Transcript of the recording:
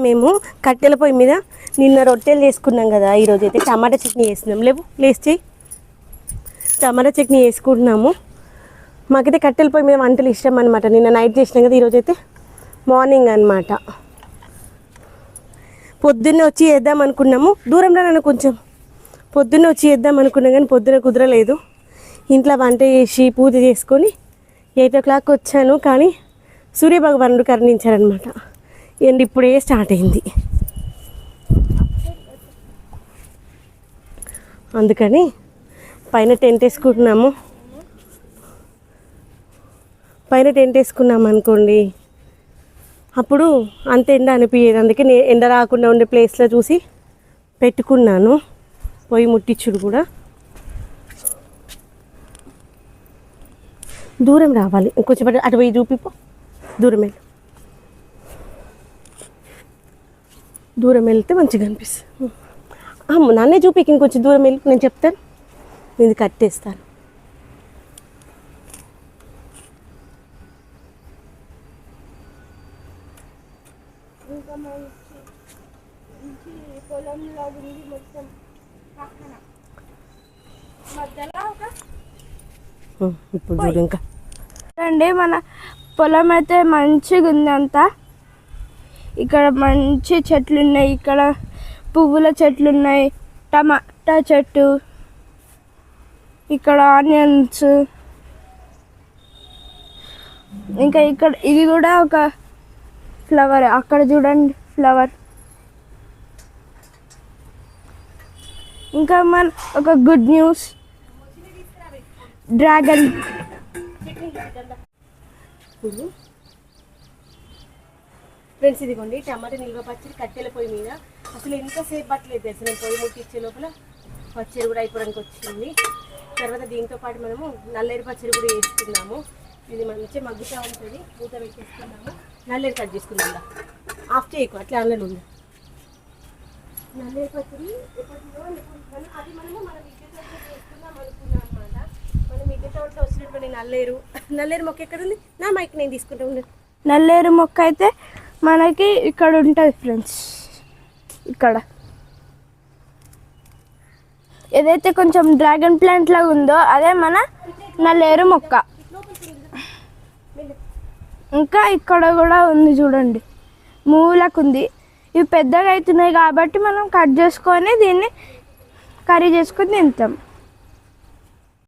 మేము కట్టెల పొయ్యి మీద నిన్న రొట్టెలు చేసుకున్నాం కదా. ఈరోజు అయితే టమాటా చట్నీ చేస్తున్నాం. లేస్ చేయి. టమాటా చట్నీ వేసుకుంటున్నాము. మాకైతే కట్టెల పొయ్యి మీద వంటలు ఇష్టం అనమాట. నిన్న నైట్ చేసినాం కదా, ఈరోజు అయితే మార్నింగ్ అనమాట. పొద్దున్నే వచ్చి వేద్దాం అనుకున్నాము. దూరం రాను కొంచెం. పొద్దున్నే వచ్చి వేద్దాం అనుకున్నాం కానీ పొద్దున్న కుదరలేదు. ఇంట్లో వంట చేసి పూజ చేసుకొని 8 o'clock వచ్చాను. కానీ సూర్యభగవానుడు కరుణించారనమాట. ఎండ్ ఇప్పుడే స్టార్ట్ అయింది. అందుకని పైన టెంట్ వేసుకున్నాము అనుకోండి, అప్పుడు అంత ఎండ అనిపించేది. అందుకే నేను ఎండ రాకుండా ఉండే ప్లేస్లో చూసి పెట్టుకున్నాను. పొయ్యి ముట్టించుడు కూడా దూరం రావాలి. ఇంకొంచెం అటు పోయి చూపిపో. దూరం వెళ్తే మంచిగా అనిపిస్తుంది. నన్నే చూపికి ఇంకొంచెం దూరం వెళ్ళి నేను చెప్తాను. ఇది కట్టేస్తాను. ఇప్పుడు చూడు ఇంకా అండి, మన పొలం అయితే మంచిగా ఉంది అంతా. ఇక్కడ మంచి చెట్లు ఉన్నాయి. ఇక్కడ పువ్వుల చెట్లు ఉన్నాయి, టమాటా చెట్టు, ఇక్కడ ఆనియన్స్, ఇంకా ఇక్కడ ఇది కూడా ఒక ఫ్లవర్. అక్కడ చూడండి ఫ్లవర్. ఇంకా మన ఒక గుడ్ న్యూస్, డ్రాగన్. ఫ్రెండ్స్, ఇదిగోండి టమాటా నిల్వ పచ్చడి కట్టెల పొయ్యి మీద. అసలు ఎంతసేపు పట్టలేదు తెలుసు. నేను పొయ్యి ముట్టించే లోపల పచ్చడి కూడా అయిపోవడానికి వచ్చింది. తర్వాత దీంతో పాటు మనము నల్లేరు పచ్చడి కూడా వేసుకున్నాము. ఇది మంచిగా మగ్గుతూ ఉంటుంది. మూత పెట్టేసుకున్నాము. నల్లేరు కట్ చేసుకున్నాం. ఆఫ్ చేయకు, అట్లా ఆన్లైన్ ఉంది. నల్లేరు పచ్చడి ఎప్పటిలో అనుకుంటున్నాను. అది మనము మన మిద్దె తోటలో చేసుకుందాం అనుకున్నాం అనమాట. మన మిద్దె తోటలో వచ్చినటువంటి నల్లేరు మొక్క ఎక్కడ ఉంది? నా మైక్ నేను తీసుకుంటూ ఉండదు. నల్లేరు మొక్క అయితే మనకి ఇక్కడ ఉంటుంది ఫ్రెండ్స్. ఇక్కడ ఏదైతే కొంచెం డ్రాగన్ ప్లాంట్ లాగా ఉందో అదే మన నల్లేరు మొక్క. ఇంకా ఇక్కడ కూడా ఉంది చూడండి, మూలకు ఉంది. ఇవి పెద్దగా అవుతున్నాయి కాబట్టి మనం కట్ చేసుకొని దీన్ని కర్రీ చేసుకొని తింటాం.